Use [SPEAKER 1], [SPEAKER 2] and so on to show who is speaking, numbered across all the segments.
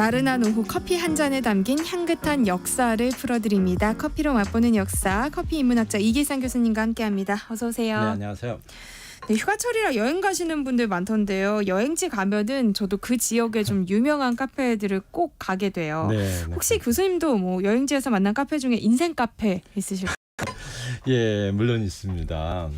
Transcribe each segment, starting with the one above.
[SPEAKER 1] 나른한 오후 커피 한 잔에 담긴 향긋한 역사를 풀어드립니다. 커피로 맛보는 역사, 커피 인문학자 이기상 교수님과 함께합니다. 어서 오세요.
[SPEAKER 2] 네, 안녕하세요.
[SPEAKER 1] 네, 휴가철이라 여행 가시는 분들 많던데요. 여행지 가면은 저도 그 지역에 좀 유명한 카페들을 꼭 가게 돼요.
[SPEAKER 2] 네,
[SPEAKER 1] 혹시 교수님도 뭐 여행지에서 만난 카페 중에 인생 카페 있으실까요?
[SPEAKER 2] 예, 물론 있습니다.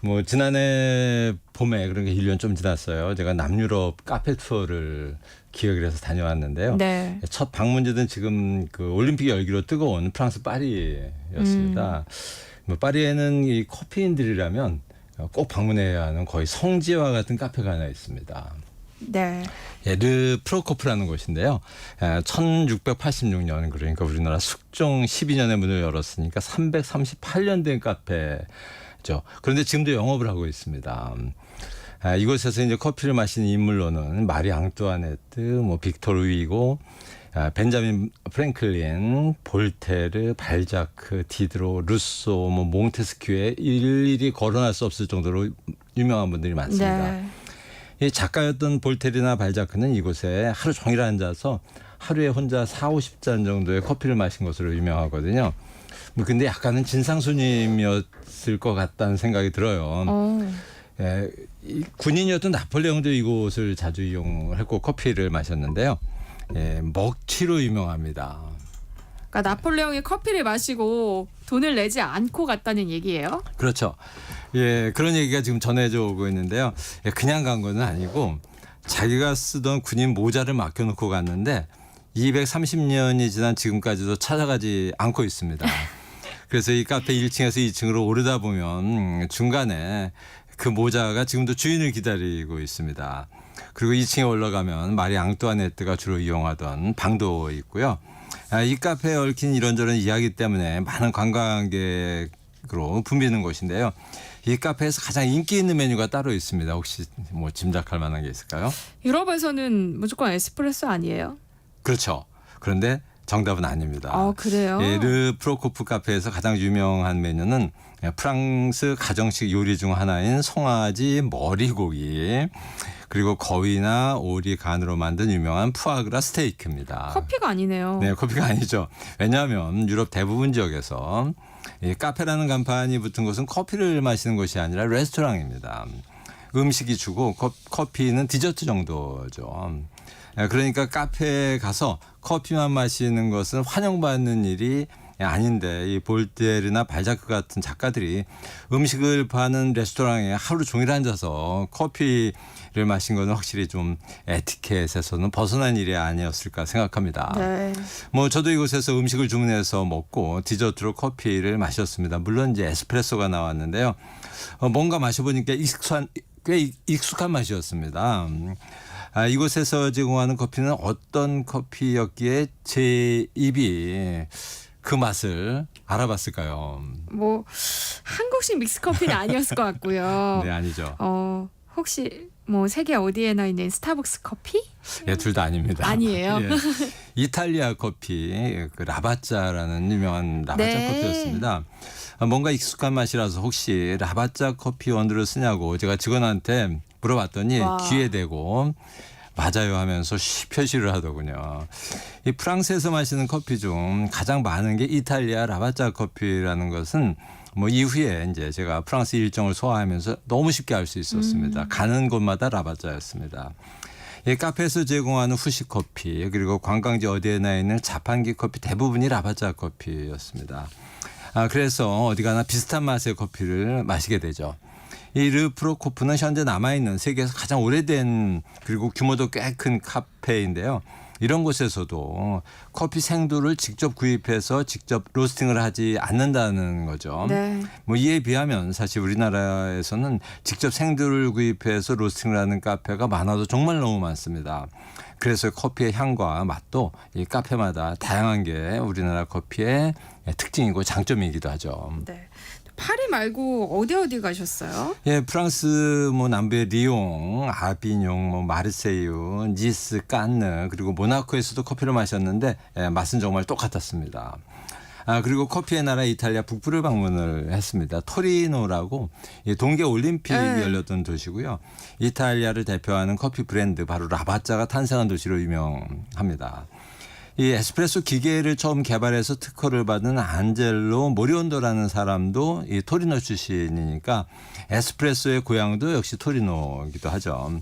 [SPEAKER 2] 뭐 지난해 봄에 그런 게 1년 좀 지났어요. 제가 남유럽 카페 투어를 기획을 해서 다녀왔는데요.
[SPEAKER 1] 네.
[SPEAKER 2] 첫 방문지는 지금 그 올림픽 열기로 뜨거운 프랑스 파리였습니다. 뭐 파리에는 이 커피인들이라면 꼭 방문해야 하는 거의 성지와 같은 카페가 하나 있습니다.
[SPEAKER 1] 네.
[SPEAKER 2] 예, 르 프로코프라는 곳인데요. 1686년 그러니까 우리나라 숙종 12년에 문을 열었으니까 338년 된 카페죠. 그런데 지금도 영업을 하고 있습니다. 이곳에서 이제 커피를 마시는 인물로는 마리 앙뚜아네트, 뭐 빅토르 위고, 벤자민 프랭클린, 볼테르, 발자크, 디드로, 루소, 뭐 몽테스큐에 일일이 거론할 수 없을 정도로 유명한 분들이 많습니다.
[SPEAKER 1] 네.
[SPEAKER 2] 이 작가였던 볼테르나 발자크는 이곳에 하루 종일 앉아서 하루에 혼자 40-50잔 정도의 커피를 마신 것으로 유명하거든요. 뭐 근데 약간은 진상손님이었을 것 같다는 생각이 들어요. 예, 이 군인이었던 나폴레옹도 이곳을 자주 이용했고 커피를 마셨는데요. 예, 먹튀로 유명합니다.
[SPEAKER 1] 그러니까 나폴레옹이 커피를 마시고 돈을 내지 않고 갔다는 얘기예요?
[SPEAKER 2] 그렇죠. 예, 그런 얘기가 지금 전해져 오고 있는데요. 예, 그냥 간 건 아니고 자기가 쓰던 군인 모자를 맡겨놓고 갔는데 230년이 지난 지금까지도 찾아가지 않고 있습니다. 그래서 이 카페 1층에서 2층으로 오르다 보면 중간에 그 모자가 지금도 주인을 기다리고 있습니다. 그리고 2층에 올라가면 마리 앙뚜아네트가 주로 이용하던 방도 있고요. 이 카페에 얽힌 이런저런 이야기 때문에 많은 관광객으로 붐비는 곳인데요. 이 카페에서 가장 인기 있는 메뉴가 따로 있습니다. 혹시 뭐 짐작할 만한 게 있을까요?
[SPEAKER 1] 유럽에서는 무조건 에스프레소 아니에요?
[SPEAKER 2] 그렇죠. 그런데 정답은 아닙니다.
[SPEAKER 1] 그래요?
[SPEAKER 2] 예, 르 프로코프 카페에서 가장 유명한 메뉴는 프랑스 가정식 요리 중 하나인 송아지 머리고기 그리고 거위나 오리 간으로 만든 유명한 푸아그라 스테이크입니다.
[SPEAKER 1] 커피가 아니네요.
[SPEAKER 2] 네, 커피가 아니죠. 왜냐하면 유럽 대부분 지역에서 이 카페라는 간판이 붙은 곳은 커피를 마시는 곳이 아니라 레스토랑입니다. 음식이 주고 커피는 디저트 정도죠. 그러니까 카페에 가서 커피만 마시는 것은 환영받는 일이 아닌데 이 볼테르나 발자크 같은 작가들이 음식을 파는 레스토랑에 하루 종일 앉아서 커피를 마신 것은 확실히 좀 에티켓에서는 벗어난 일이 아니었을까 생각합니다.
[SPEAKER 1] 네.
[SPEAKER 2] 뭐 저도 이곳에서 음식을 주문해서 먹고 디저트로 커피를 마셨습니다. 물론 이제 에스프레소가 나왔는데요. 뭔가 마셔보니까 꽤 익숙한 맛이었습니다. 이곳에서 제공하는 커피는 어떤 커피였기에 제 입이 그 맛을 알아봤을까요?
[SPEAKER 1] 뭐 한국식 믹스 커피는 아니었을 것 같고요.
[SPEAKER 2] 네, 아니죠.
[SPEAKER 1] 혹시 뭐 세계 어디에나 있는 스타벅스 커피?
[SPEAKER 2] 예, 둘 다 아닙니다.
[SPEAKER 1] 아니에요.
[SPEAKER 2] 예. 이탈리아 커피, 그 라바짜라는 유명한 라바짜
[SPEAKER 1] 네.
[SPEAKER 2] 커피였습니다. 뭔가 익숙한 맛이라서 혹시 라바짜 커피 원두를 쓰냐고 제가 직원한테 물어봤더니
[SPEAKER 1] 와.
[SPEAKER 2] 귀에 대고 맞아요 하면서 표시를 하더군요. 이 프랑스에서 마시는 커피 중 가장 많은 게 이탈리아 라바짜 커피라는 것은 뭐 이후에 이제 제가 프랑스 일정을 소화하면서 너무 쉽게 알 수 있었습니다. 가는 곳마다 라바짜였습니다. 이 카페에서 제공하는 후식 커피 그리고 관광지 어디에나 있는 자판기 커피 대부분이 라바짜 커피였습니다. 그래서 어디 가나 비슷한 맛의 커피를 마시게 되죠. 이 르 프로코프는 현재 남아있는 세계에서 가장 오래된 그리고 규모도 꽤 큰 카페인데요. 이런 곳에서도 커피 생두를 직접 구입해서 직접 로스팅을 하지 않는다는 거죠.
[SPEAKER 1] 네.
[SPEAKER 2] 뭐 이에 비하면 사실 우리나라에서는 직접 생두를 구입해서 로스팅을 하는 카페가 많아도 정말 너무 많습니다. 그래서 커피의 향과 맛도 이 카페마다 다양한 게 우리나라 커피의 특징이고 장점이기도 하죠.
[SPEAKER 1] 네. 파리 말고 어디 가셨어요?
[SPEAKER 2] 예, 프랑스 뭐 남부의 리옹, 아비뇽, 뭐 마르세유, 니스, 깐느 그리고 모나코에서도 커피를 마셨는데 맛은 정말 똑같았습니다. 그리고 커피의 나라 이탈리아 북부를 방문을 했습니다. 토리노라고 동계 올림픽이
[SPEAKER 1] 네.
[SPEAKER 2] 열렸던 도시고요. 이탈리아를 대표하는 커피 브랜드 바로 라바짜가 탄생한 도시로 유명합니다. 이 에스프레소 기계를 처음 개발해서 특허를 받은 안젤로 모리온도라는 사람도 이 토리노 출신이니까 에스프레소의 고향도 역시 토리노이기도 하죠.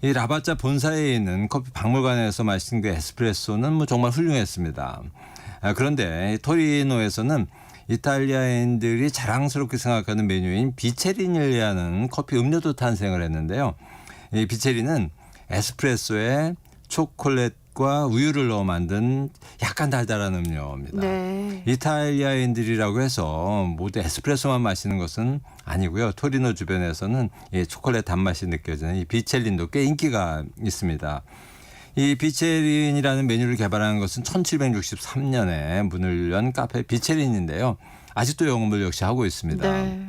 [SPEAKER 2] 이 라바짜 본사에 있는 커피 박물관에서 마신 그 에스프레소는 뭐 정말 훌륭했습니다. 그런데 토리노에서는 이탈리아인들이 자랑스럽게 생각하는 메뉴인 비체리닐이라는 커피 음료도 탄생을 했는데요. 이 비체리는 에스프레소에 초콜릿과 우유를 넣어 만든 약간 달달한 음료입니다.
[SPEAKER 1] 네.
[SPEAKER 2] 이탈리아인들이라고 해서 모두 에스프레소만 마시는 것은 아니고요. 토리노 주변에서는 이 초콜릿 단맛이 느껴지는 이 비첼린도 꽤 인기가 있습니다. 이 비체린이라는 메뉴를 개발한 것은 1763년에 문을 연 카페 비체린인데요. 아직도 영업을 역시 하고 있습니다.
[SPEAKER 1] 네.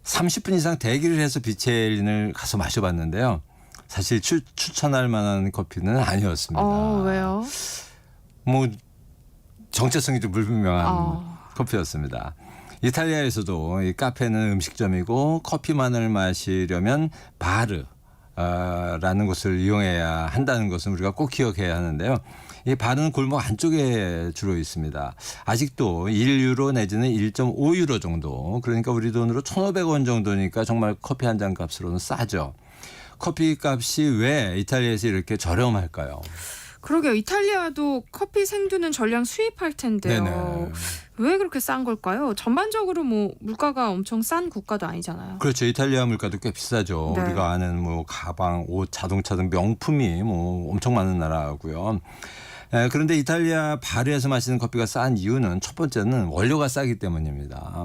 [SPEAKER 2] 30분 이상 대기를 해서 비체린을 가서 마셔봤는데요. 사실 추천할 만한 커피는 아니었습니다.
[SPEAKER 1] 왜요?
[SPEAKER 2] 뭐 정체성이 좀 불분명한 커피였습니다. 이탈리아에서도 이 카페는 음식점이고 커피만을 마시려면 바르라는 곳을 이용해야 한다는 것은 우리가 꼭 기억해야 하는데요. 이 바르는 골목 안쪽에 주로 있습니다. 아직도 1유로 내지는 1.5유로 정도, 그러니까 우리 돈으로 1,500원 정도니까 정말 커피 한 잔 값으로는 싸죠. 커피 값이 왜 이탈리아에서 이렇게 저렴할까요?
[SPEAKER 1] 그러게요. 이탈리아도 커피 생두는 전량 수입할 텐데요.
[SPEAKER 2] 네네.
[SPEAKER 1] 왜 그렇게 싼 걸까요? 전반적으로 뭐 물가가 엄청 싼 국가도 아니잖아요.
[SPEAKER 2] 그렇죠. 이탈리아 물가도 꽤 비싸죠.
[SPEAKER 1] 네.
[SPEAKER 2] 우리가 아는 뭐 가방, 옷, 자동차 등 명품이 뭐 엄청 많은 나라고요. 그런데 이탈리아 바르에서 마시는 커피가 싼 이유는 첫 번째는 원료가 싸기 때문입니다.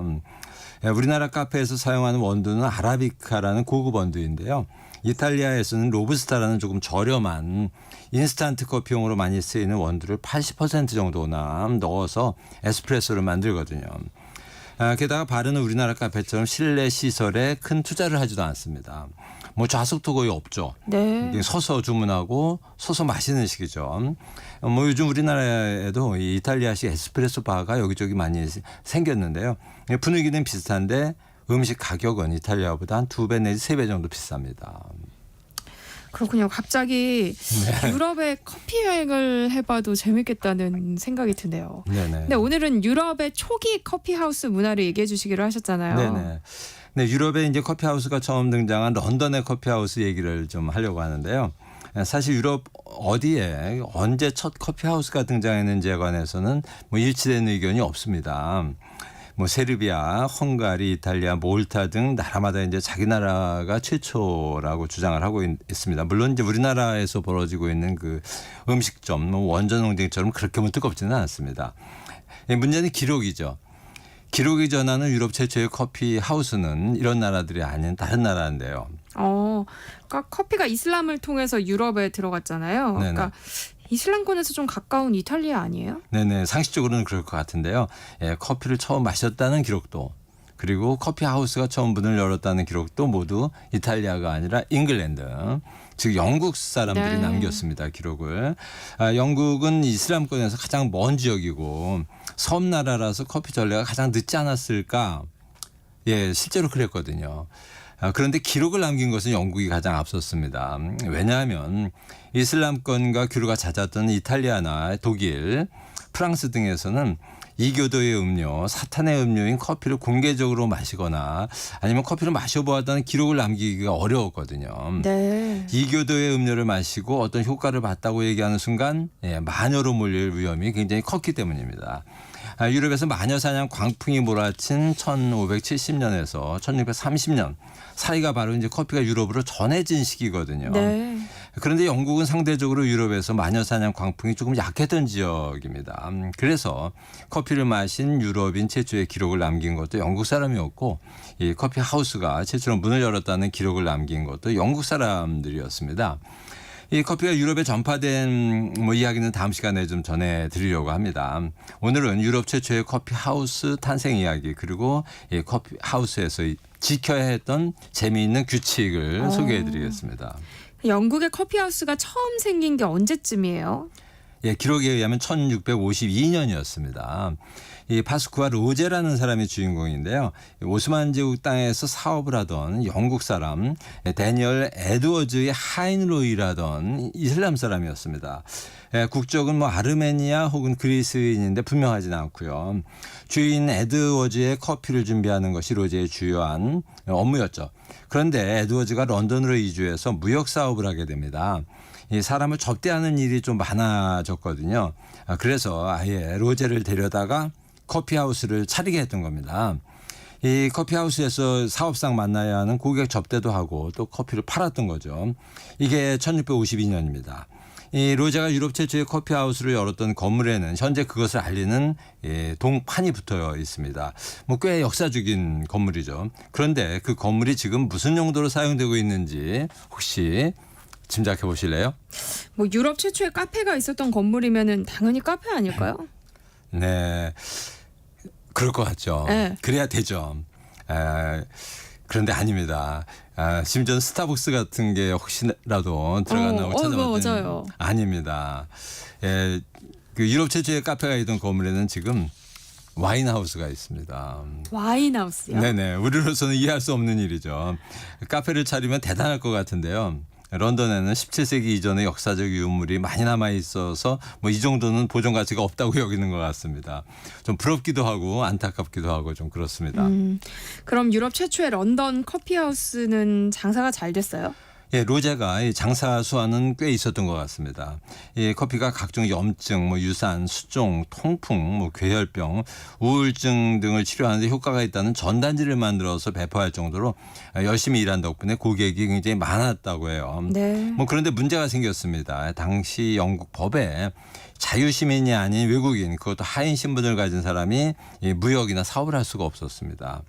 [SPEAKER 2] 우리나라 카페에서 사용하는 원두는 아라비카라는 고급 원두인데요. 이탈리아에서는 로부스타라는 조금 저렴한 인스턴트 커피용으로 많이 쓰이는 원두를 80% 정도나 넣어서 에스프레소를 만들거든요. 게다가 바르는 우리나라 카페처럼 실내 시설에 큰 투자를 하지도 않습니다. 뭐 좌석도 거의 없죠.
[SPEAKER 1] 네.
[SPEAKER 2] 서서 주문하고 서서 마시는 식이죠. 뭐 요즘 우리나라에도 이 이탈리아식 에스프레소 바가 여기저기 많이 생겼는데요. 분위기는 비슷한데 음식 가격은 이탈리아보다 한 2배 내지 3배 정도 비쌉니다.
[SPEAKER 1] 그렇군요. 갑자기 유럽에 커피 여행을 해봐도 재밌겠다는 생각이 드네요.
[SPEAKER 2] 네네.
[SPEAKER 1] 근데 오늘은 유럽의 초기 커피하우스 문화를 얘기해 주시기로 하셨잖아요.
[SPEAKER 2] 네네. 네, 유럽에 이제 커피하우스가 처음 등장한 런던의 커피하우스 얘기를 좀 하려고 하는데요. 사실 유럽 어디에 언제 첫 커피하우스가 등장했는지에 관해서는 뭐 일치된 의견이 없습니다. 뭐 세르비아, 헝가리, 이탈리아, 몰타 등 나라마다 이제 자기 나라가 최초라고 주장을 하고 있습니다. 물론 이제 우리나라에서 벌어지고 있는 그 음식점, 뭐 원전 논쟁처럼 그렇게 뭐 뜨겁지는 않습니다. 문제는 기록이죠. 기록이 전하는 유럽 최초의 커피 하우스는 이런 나라들이 아닌 다른 나라인데요.
[SPEAKER 1] 그러니까 커피가 이슬람을 통해서 유럽에 들어갔잖아요.
[SPEAKER 2] 네네.
[SPEAKER 1] 그러니까 이슬람권에서 좀 가까운 이탈리아 아니에요?
[SPEAKER 2] 네네, 상식적으로는 그럴 것 같은데요. 커피를 처음 마셨다는 기록도, 그리고 커피 하우스가 처음 문을 열었다는 기록도 모두 이탈리아가 아니라 잉글랜드, 즉 영국 사람들이
[SPEAKER 1] 네.
[SPEAKER 2] 남겼습니다. 기록을. 영국은 이슬람권에서 가장 먼 지역이고 섬나라라서 커피 전례가 가장 늦지 않았을까? 실제로 그랬거든요. 그런데 기록을 남긴 것은 영국이 가장 앞섰습니다. 왜냐하면 이슬람권과 교류가 잦았던 이탈리아나 독일, 프랑스 등에서는 이교도의 음료, 사탄의 음료인 커피를 공개적으로 마시거나 아니면 커피를 마셔보았다는 기록을 남기기가 어려웠거든요.
[SPEAKER 1] 네.
[SPEAKER 2] 이교도의 음료를 마시고 어떤 효과를 봤다고 얘기하는 순간 마녀로 몰릴 위험이 굉장히 컸기 때문입니다. 유럽에서 마녀 사냥 광풍이 몰아친 1570년에서 1630년 사이가 바로 이제 커피가 유럽으로 전해진 시기거든요.
[SPEAKER 1] 네.
[SPEAKER 2] 그런데 영국은 상대적으로 유럽에서 마녀 사냥 광풍이 조금 약했던 지역입니다. 그래서 커피를 마신 유럽인 최초의 기록을 남긴 것도 영국 사람이었고, 이 커피 하우스가 최초로 문을 열었다는 기록을 남긴 것도 영국 사람들이었습니다. 이 커피가 유럽에 전파된 이야기는 다음 시간에 좀 전해드리려고 합니다. 오늘은 유럽 최초의 커피 하우스 탄생 이야기, 그리고 이 커피 하우스에서 지켜야 했던 재미있는 규칙을 소개해드리겠습니다.
[SPEAKER 1] 영국의 커피하우스가 처음 생긴 게 언제쯤이에요?
[SPEAKER 2] 기록에 의하면 1652년이었습니다. 이 파스쿠아 로제라는 사람이 주인공인데요. 오스만 제국 땅에서 사업을 하던 영국 사람 데니얼 에드워즈의 하인로이라던 이슬람 사람이었습니다. 국적은 아르메니아 혹은 그리스인인데 분명하지는 않고요. 주인 에드워즈의 커피를 준비하는 것이 로제의 주요한 업무였죠. 그런데 에드워즈가 런던으로 이주해서 무역 사업을 하게 됩니다. 이 사람을 접대하는 일이 좀 많아졌거든요. 그래서 아예 로제를 데려다가 커피하우스를 차리게 했던 겁니다. 이 커피하우스에서 사업상 만나야 하는 고객 접대도 하고 또 커피를 팔았던 거죠. 이게 1652년입니다. 이 로제가 유럽 최초의 커피하우스를 열었던 건물에는 현재 그것을 알리는 동판이 붙어 있습니다. 꽤 역사적인 건물이죠. 그런데 그 건물이 지금 무슨 용도로 사용되고 있는지 혹시 짐작해 보실래요?
[SPEAKER 1] 유럽 최초의 카페가 있었던 건물이면은 당연히 카페 아닐까요?
[SPEAKER 2] 네, 그럴 것 같죠.
[SPEAKER 1] 네.
[SPEAKER 2] 그래야 되죠. 그런데 아닙니다. 심지어 스타벅스 같은 게 혹시라도 들어갔나 고 찾아봤더니
[SPEAKER 1] 맞아요.
[SPEAKER 2] 아닙니다. 그 유럽 최초의 카페가 있던 건물에는 지금 와인하우스가 있습니다.
[SPEAKER 1] 와인하우스요?
[SPEAKER 2] 네네. 우리로서는 이해할 수 없는 일이죠. 카페를 차리면 대단할 것 같은데요. 런던에는 17세기 이전의 역사적 유물이 많이 남아 있어서 이 정도는 보존 가치가 없다고 여기는 것 같습니다. 좀 부럽기도 하고 안타깝기도 하고 좀 그렇습니다.
[SPEAKER 1] 그럼 유럽 최초의 런던 커피하우스는 장사가 잘 됐어요?
[SPEAKER 2] 로제가 이 장사 수완은 꽤 있었던 것 같습니다. 이 커피가 각종 염증, 유산, 수종, 통풍, 괴혈병, 우울증 등을 치료하는 데 효과가 있다는 전단지를 만들어서 배포할 정도로 열심히 일한 덕분에 고객이 굉장히 많았다고 해요.
[SPEAKER 1] 네.
[SPEAKER 2] 그런데 문제가 생겼습니다. 당시 영국 법에 자유시민이 아닌 외국인, 그것도 하인 신분을 가진 사람이 무역이나 사업을 할 수가 없었습니다.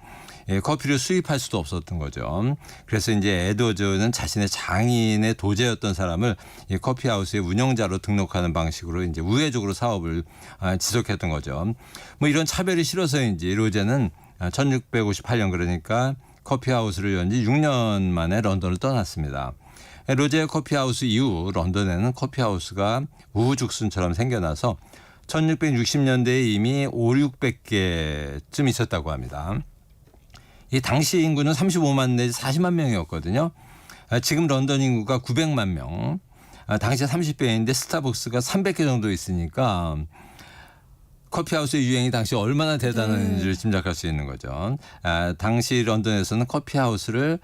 [SPEAKER 2] 커피를 수입할 수도 없었던 거죠. 그래서 이제 에드워즈는 자신의 장인의 도제였던 사람을 이 커피하우스의 운영자로 등록하는 방식으로 이제 우회적으로 사업을 지속했던 거죠. 이런 차별이 싫어서인지 로제는 1658년 그러니까 커피하우스를 연 지 6년 만에 런던을 떠났습니다. 로제의 커피하우스 이후 런던에는 커피하우스가 우후죽순처럼 생겨나서 1660년대에 이미 500~600개쯤 있었다고 합니다. 이 당시 인구는 35만 내지 40만 명이었거든요. 지금 런던 인구가 900만 명. 당시 30배인데 스타벅스가 300개 정도 있으니까 커피하우스의 유행이 당시 얼마나 대단한지를 짐작할 수 있는 거죠. 당시 런던에서는 커피하우스를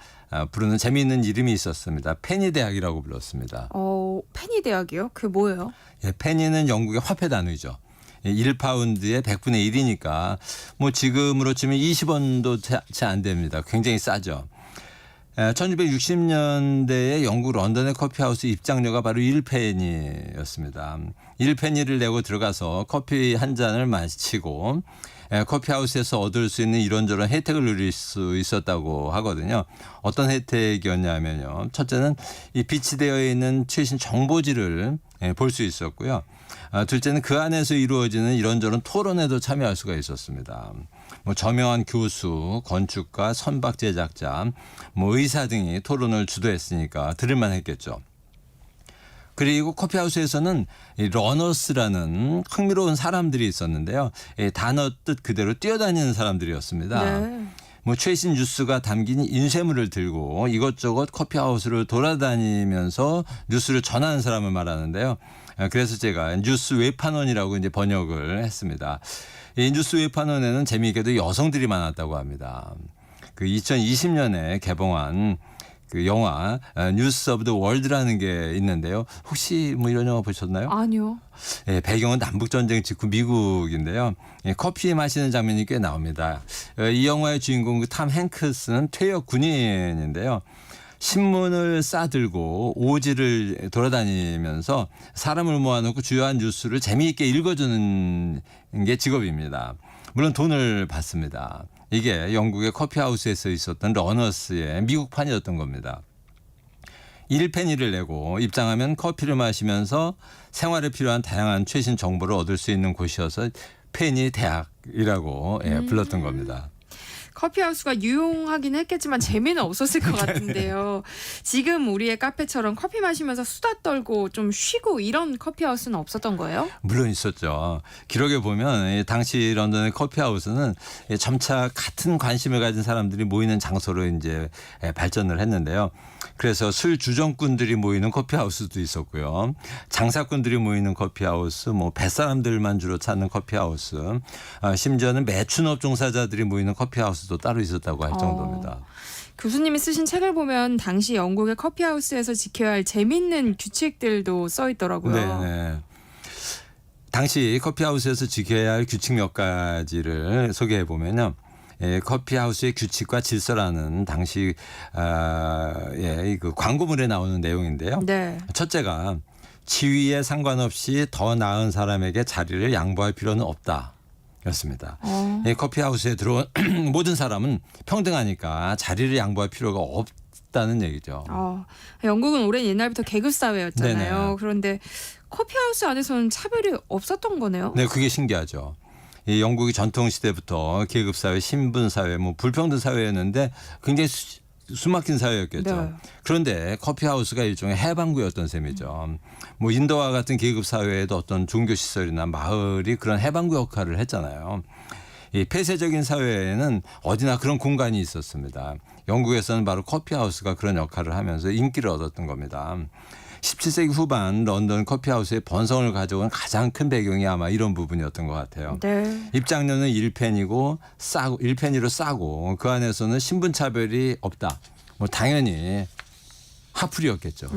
[SPEAKER 2] 부르는 재미있는 이름이 있었습니다. 페니 대학이라고 불렀습니다.
[SPEAKER 1] 페니 대학이요? 그게 뭐예요?
[SPEAKER 2] 페니는 영국의 화폐 단위죠. 1파운드에 100분의 1이니까 지금으로 치면 20원도 채 안 됩니다. 굉장히 싸죠. 1660년대에 영국 런던의 커피하우스 입장료가 바로 1페니였습니다. 1페니를 내고 들어가서 커피 한 잔을 마시고 커피하우스에서 얻을 수 있는 이런저런 혜택을 누릴 수 있었다고 하거든요. 어떤 혜택이었냐면요. 첫째는 이 비치되어 있는 최신 정보지를 볼 수 있었고요. 둘째는 그 안에서 이루어지는 이런저런 토론에도 참여할 수가 있었습니다. 저명한 교수, 건축가, 선박 제작자, 의사 등이 토론을 주도했으니까 들을만 했겠죠. 그리고 커피하우스에서는 이 러너스라는 흥미로운 사람들이 있었는데요. 단어 뜻 그대로 뛰어다니는 사람들이었습니다.
[SPEAKER 1] 네.
[SPEAKER 2] 최신 뉴스가 담긴 인쇄물을 들고 이것저것 커피하우스를 돌아다니면서 뉴스를 전하는 사람을 말하는데요. 그래서 제가 뉴스 외판원이라고 이제 번역을 했습니다. 이 뉴스 외판원에는 재미있게도 여성들이 많았다고 합니다. 그 2020년에 개봉한 그 영화 뉴스 오브 더 월드라는 게 있는데요. 혹시 이런 영화 보셨나요?
[SPEAKER 1] 아니요.
[SPEAKER 2] 배경은 남북전쟁 직후 미국인데요. 커피 마시는 장면이 꽤 나옵니다. 이 영화의 주인공 탐 행크스는 퇴역 군인인데요. 신문을 싸들고 오지를 돌아다니면서 사람을 모아놓고 주요한 뉴스를 재미있게 읽어주는 게 직업입니다. 물론 돈을 받습니다. 이게 영국의 커피하우스에서 있었던 러너스의 미국판이었던 겁니다. 1페니를 내고 입장하면 커피를 마시면서 생활에 필요한 다양한 최신 정보를 얻을 수 있는 곳이어서 페니 대학이라고 불렀던 겁니다.
[SPEAKER 1] 커피하우스가 유용하긴 했겠지만 재미는 없었을 것 같은데요. 지금 우리의 카페처럼 커피 마시면서 수다 떨고 좀 쉬고 이런 커피하우스는 없었던 거예요?
[SPEAKER 2] 물론 있었죠. 기록에 보면 이 당시 런던의 커피하우스는 점차 같은 관심을 가진 사람들이 모이는 장소로 이제 발전을 했는데요. 그래서 술 주정꾼들이 모이는 커피하우스도 있었고요. 장사꾼들이 모이는 커피하우스, 뭐 뱃사람들만 주로 찾는 커피하우스, 심지어는 매춘업 종사자들이 모이는 커피하우스도 따로 있었다고 할 정도입니다.
[SPEAKER 1] 교수님이 쓰신 책을 보면 당시 영국의 커피하우스에서 지켜야 할 재밌는 규칙들도 써 있더라고요.
[SPEAKER 2] 네. 당시 커피하우스에서 지켜야 할 규칙 몇 가지를 소개해 보면요. 커피하우스의 규칙과 질서라는 당시 그 광고물에 나오는 내용인데요.
[SPEAKER 1] 네.
[SPEAKER 2] 첫째가 지위에 상관없이 더 나은 사람에게 자리를 양보할 필요는 없다. 였습니다. 커피하우스에 들어온 모든 사람은 평등하니까 자리를 양보할 필요가 없다는 얘기죠.
[SPEAKER 1] 영국은 오랜 옛날부터 계급 사회였잖아요.
[SPEAKER 2] 네네.
[SPEAKER 1] 그런데 커피하우스 안에서는 차별이 없었던 거네요.
[SPEAKER 2] 네, 그게 신기하죠. 이 영국이 전통 시대부터 계급 사회, 신분 사회, 뭐 불평등 사회였는데 굉장히 숨막힌 사회였겠죠.
[SPEAKER 1] 네.
[SPEAKER 2] 그런데 커피하우스가 일종의 해방구였던 셈이죠. 뭐 인도와 같은 계급 사회에도 어떤 종교 시설이나 마을이 그런 해방구 역할을 했잖아요. 이 폐쇄적인 사회에는 어디나 그런 공간이 있었습니다. 영국에서는 바로 커피하우스가 그런 역할을 하면서 인기를 얻었던 겁니다. 17세기 후반 런던 커피하우스의 번성을 가져온 가장 큰 배경이 아마 이런 부분이었던 것 같아요.
[SPEAKER 1] 네.
[SPEAKER 2] 입장료는 1페니고 싸고 1페니로 싸고 그 안에서는 신분 차별이 없다. 뭐 당연히 하풀이었겠죠.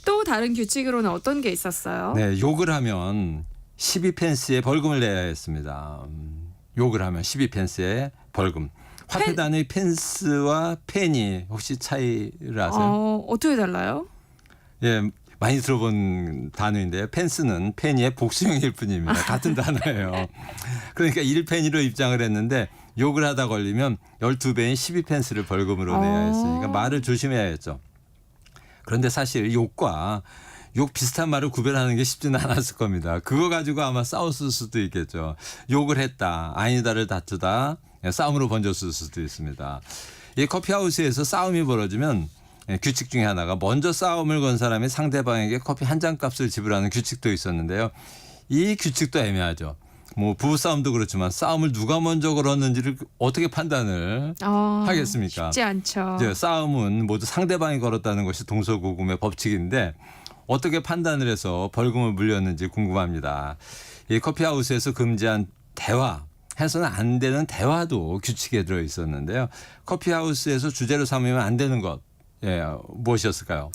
[SPEAKER 1] 또 다른 규칙으로는 어떤 게 있었어요?
[SPEAKER 2] 네, 욕을 하면 12펜스의 벌금을 내야 했습니다. 욕을 하면 12펜스의 벌금. 화폐 단위 펜스와 페니 혹시 차이를 아세요?
[SPEAKER 1] 어떻게 달라요?
[SPEAKER 2] 예, 많이 들어본 단어인데요. 펜스는 페니의 복수형일 뿐입니다. 같은 단어예요. 그러니까 1페니로 입장을 했는데 욕을 하다 걸리면 12배인 12펜스를 벌금으로 내야 했으니까 말을 조심해야 했죠. 그런데 사실 욕과 욕 비슷한 말을 구별하는 게 쉽지는 않았을 겁니다. 그거 가지고 아마 싸웠을 수도 있겠죠. 욕을 했다, 아니다를 다투다, 싸움으로 번졌을 수도 있습니다. 이 커피하우스에서 싸움이 벌어지면 규칙 중에 하나가 먼저 싸움을 건 사람이 상대방에게 커피 한 잔 값을 지불하는 규칙도 있었는데요. 이 규칙도 애매하죠. 뭐 부부싸움도 그렇지만 싸움을 누가 먼저 걸었는지를 어떻게 판단을 하겠습니까?
[SPEAKER 1] 쉽지 않죠.
[SPEAKER 2] 이제 싸움은 모두 상대방이 걸었다는 것이 동서고금의 법칙인데 어떻게 판단을 해서 벌금을 물렸는지 궁금합니다. 이 커피하우스에서 금지한 대화, 해서는 안 되는 대화도 규칙에 들어 있었는데요. 커피하우스에서 주제로 삼으면 안 되는 것. 무엇이었을까요?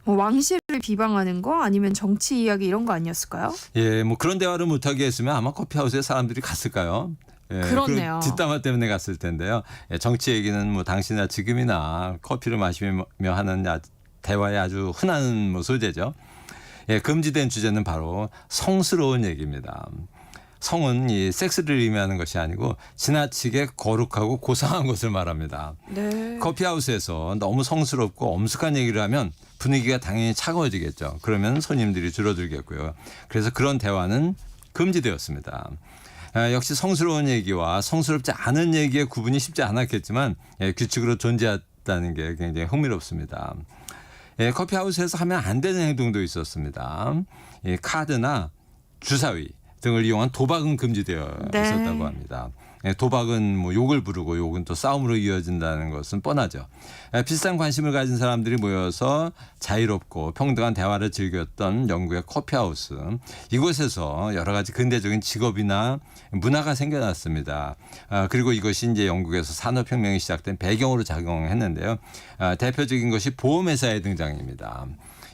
[SPEAKER 1] 뭐 왕실을 비방하는 거 아니면 정치 이야기 이런 거 아니었을까요?
[SPEAKER 2] 예, 뭐 그런 대화를 못하게 했으면 아마 커피하우스에 사람들이 갔을까요?
[SPEAKER 1] 그렇네요.
[SPEAKER 2] 뒷담화 때문에 갔을 텐데요. 정치 얘기는 뭐 당시나 지금이나 커피를 마시며 하는 대화의 아주 흔한 뭐 소재죠. 금지된 주제는 바로 성스러운 얘기입니다. 성은 이 섹스를 의미하는 것이 아니고 지나치게 거룩하고 고상한 것을 말합니다.
[SPEAKER 1] 네.
[SPEAKER 2] 커피하우스에서 너무 성스럽고 엄숙한 얘기를 하면 분위기가 당연히 차가워지겠죠. 그러면 손님들이 줄어들겠고요. 그래서 그런 대화는 금지되었습니다. 역시 성스러운 얘기와 성스럽지 않은 얘기의 구분이 쉽지 않았겠지만 규칙으로 존재했다는 게 굉장히 흥미롭습니다. 커피하우스에서 하면 안 되는 행동도 있었습니다. 카드나 주사위 등을 이용한 도박은 금지되어 있었다고 합니다. 도박은 뭐 욕을 부르고 욕은 또 싸움으로 이어진다는 것은 뻔하죠. 비슷한 관심을 가진 사람들이 모여서 자유롭고 평등한 대화를 즐겼던 영국의 커피하우스. 이곳에서 여러 가지 근대적인 직업이나 문화가 생겨났습니다. 그리고 이것이 이제 영국에서 산업혁명이 시작된 배경으로 작용했는데요. 대표적인 것이 보험회사의 등장입니다.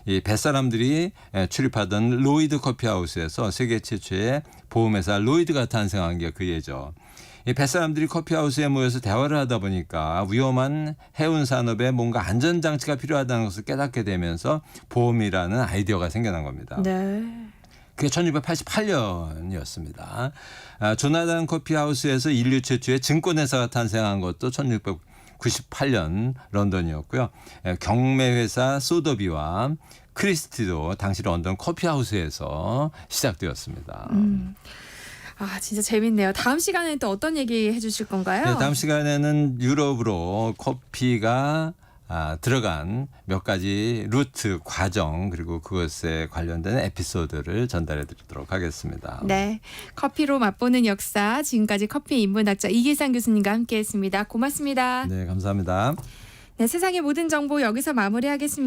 [SPEAKER 2] 이 뱃사람들이 출입하던 로이드 커피하우스에서 세계 최초의 보험회사 로이드가 탄생한 게 그 예죠. 이 뱃사람들이 커피하우스에 모여서 대화를 하다 보니까 위험한 해운 산업에 뭔가 안전장치가 필요하다는 것을 깨닫게 되면서 보험이라는 아이디어가 생겨난 겁니다.
[SPEAKER 1] 네.
[SPEAKER 2] 그게 1688년이었습니다. 조나단 커피하우스에서 인류 최초의 증권회사가 탄생한 것도 1698년 런던이었고요. 경매회사 소더비와 크리스티도 당시 런던 커피하우스에서 시작되었습니다.
[SPEAKER 1] 아, 진짜 재밌네요. 다음 시간에는 또 어떤 얘기 해주실 건가요?
[SPEAKER 2] 네, 다음 시간에는 유럽으로 커피가 들어간 몇 가지 루트 과정 그리고 그것에 관련된 에피소드를 전달해 드리도록 하겠습니다.
[SPEAKER 1] 네, 커피로 맛보는 역사 지금까지 커피 인문학자 이기상 교수님과 함께했습니다. 고맙습니다.
[SPEAKER 2] 네, 감사합니다.
[SPEAKER 1] 네, 세상의 모든 정보 여기서 마무리하겠습니다.